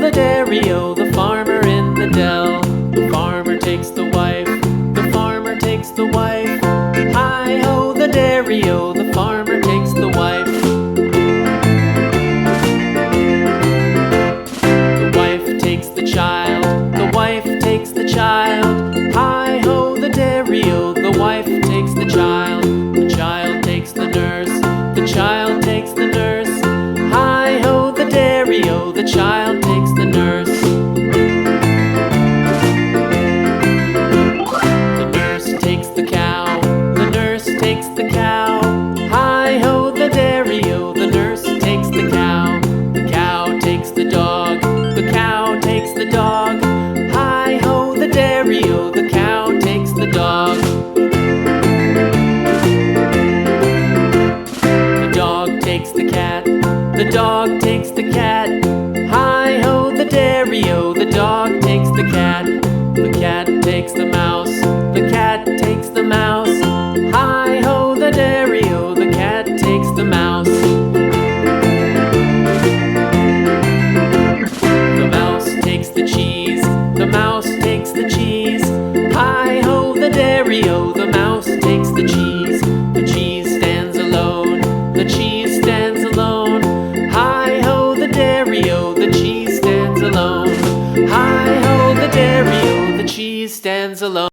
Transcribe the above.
the dairy-o, the farmer in the dell. The farmer takes the wife, the farmer takes the wife. Hi-ho, the dairy-o, the farmer takes the wife. The wife takes the child, the wife takes the child. Hi-ho, the dairy-o, the wife takes the child. The child takes the nurse, the child takes the nurse. Hi-ho, the dairy-o, the child takes the nurse. The nurse takes the cow, the nurse takes the cow. Hi-ho, the dairy-o, the nurse takes the cow. The cow takes the dog, the cow takes the dog. Hi-ho, the dairy-o, the cow takes the dog. The dog takes the cat, the dog takes the cat. Hi-ho, the dairy-o, the dog takes the cat. The cat takes the mouse, the cat takes the mouse. Hi-ho, the dairy-o, the cat takes the mouse. The mouse takes the cheese, the mouse takes the cheese. Hi-ho, the dairy-o, the mouse takes the cheese. The cheese stands alone, the cheese stands alone. Hi-ho, the dairy-o, the cheese stands alone. Hi-ho, the dairy-o, the cheese stands alone.